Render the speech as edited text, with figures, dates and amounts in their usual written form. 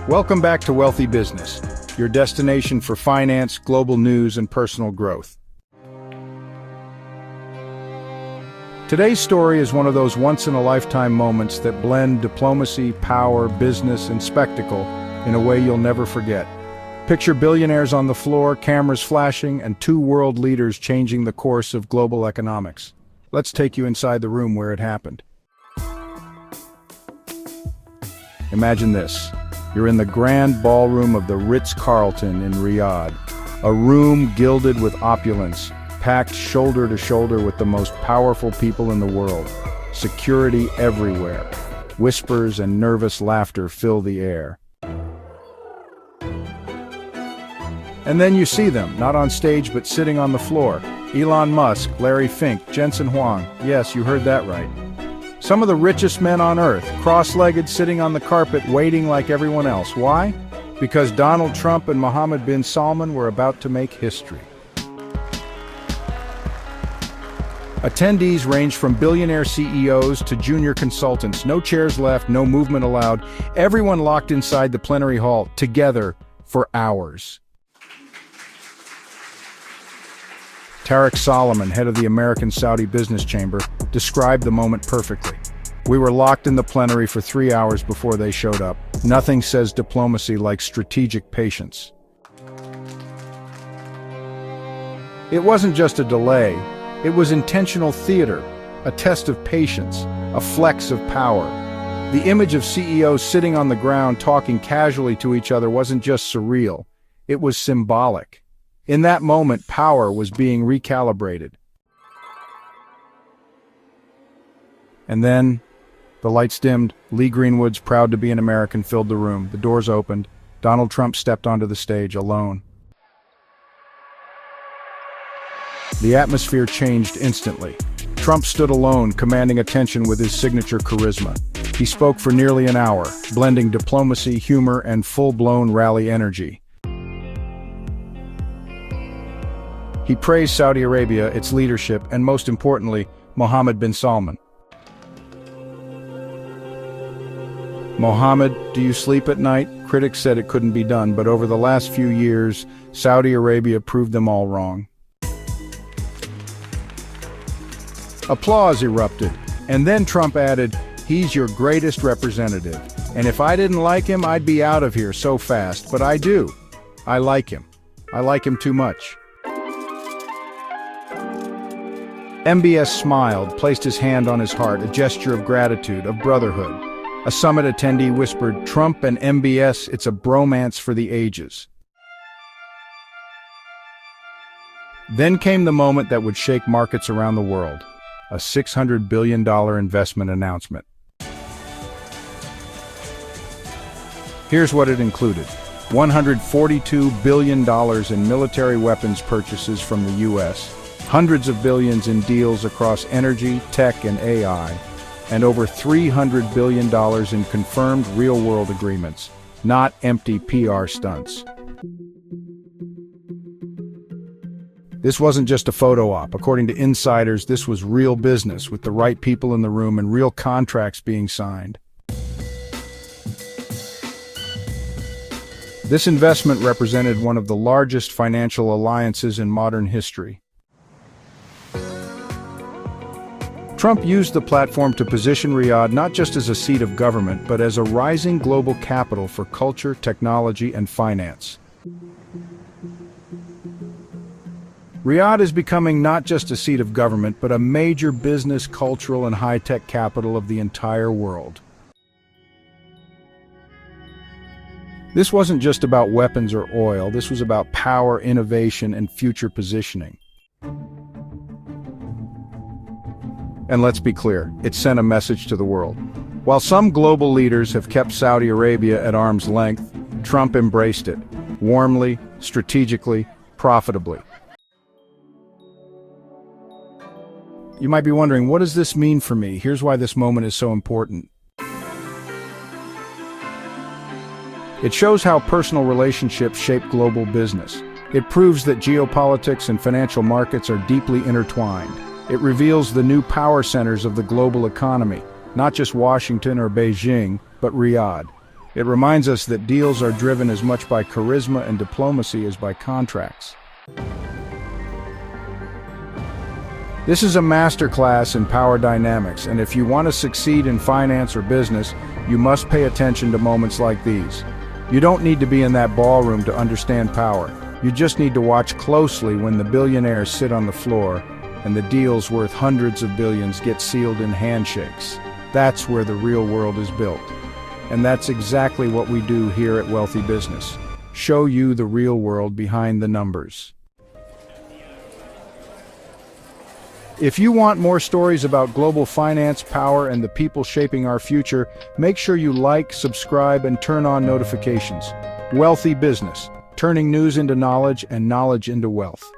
Welcome back to Wealthy Business, your destination for finance, global news, and personal growth. Today's story is one of those once-in-a-lifetime moments that blend diplomacy, power, business, and spectacle in a way you'll never forget. Picture billionaires on the floor, cameras flashing, and two world leaders changing the course of global economics. Let's take you inside the room where it happened. Imagine this. You're in the grand ballroom of the Ritz-Carlton in Riyadh, a room gilded with opulence, packed shoulder to shoulder with the most powerful people in the world. Security everywhere. Whispers and nervous laughter fill the air. And then you see them, not on stage but sitting on the floor. Elon Musk, Larry Fink, Jensen Huang. Yes, you heard that right. Some of the richest men on earth, cross-legged, sitting on the carpet, waiting like everyone else. Why? Because Donald Trump and Mohammed bin Salman were about to make history. Attendees ranged from billionaire CEOs to junior consultants. No chairs left, no movement allowed. Everyone locked inside the plenary hall, together for hours. Salman, head of the American-Saudi Business Chamber, described the moment perfectly. We were locked in the plenary for 3 hours before they showed up. Nothing says diplomacy like strategic patience. It wasn't just a delay. It was intentional theater, a test of patience, a flex of power. The image of CEOs sitting on the ground talking casually to each other wasn't just surreal. It was symbolic. In that moment, power was being recalibrated. And then, the lights dimmed. Lee Greenwood's "Proud to be an American" filled the room. The doors opened. Donald Trump stepped onto the stage alone. The atmosphere changed instantly. Trump stood alone, commanding attention with his signature charisma. He spoke for nearly an hour, blending diplomacy, humor, and full-blown rally energy. He praised Saudi Arabia, its leadership, and most importantly, Mohammed bin Salman. Mohammed, do you sleep at night? Critics said it couldn't be done, but over the last few years, Saudi Arabia proved them all wrong. Applause erupted, and then Trump added, "He's your greatest representative, and if I didn't like him, I'd be out of here so fast, but I do. I like him. I like him too much." MBS smiled, placed his hand on his heart, a gesture of gratitude, of brotherhood. A summit attendee whispered, "Trump and MBS, it's a bromance for the ages." Then came the moment that would shake markets around the world, a $600 billion investment announcement. Here's what it included. $142 billion in military weapons purchases from the U.S., hundreds of billions in deals across energy, tech, and AI, and over $300 billion in confirmed real-world agreements, not empty PR stunts. This wasn't just a photo op. According to insiders, this was real business, with the right people in the room and real contracts being signed. This investment represented one of the largest financial alliances in modern history. Trump used the platform to position Riyadh not just as a seat of government, but as a rising global capital for culture, technology, and finance. Riyadh is becoming not just a seat of government, but a major business, cultural, and high-tech capital of the entire world. This wasn't just about weapons or oil. This was about power, innovation, and future positioning. And let's be clear, it sent a message to the world. While some global leaders have kept Saudi Arabia at arm's length, Trump embraced it, warmly, strategically, profitably. You might be wondering, what does this mean for me? Here's why this moment is so important. It shows how personal relationships shape global business. It proves that geopolitics and financial markets are deeply intertwined. It reveals the new power centers of the global economy, not just Washington or Beijing, but Riyadh. It reminds us that deals are driven as much by charisma and diplomacy as by contracts. This is a masterclass in power dynamics, and if you want to succeed in finance or business, you must pay attention to moments like these. You don't need to be in that ballroom to understand power. You just need to watch closely when the billionaires sit on the floor and the deals worth hundreds of billions get sealed in handshakes. That's where the real world is built. And that's exactly what we do here at Wealthy Business. Show you the real world behind the numbers. If you want more stories about global finance, power, and the people shaping our future, make sure you like, subscribe, and turn on notifications. Wealthy Business, turning news into knowledge and knowledge into wealth.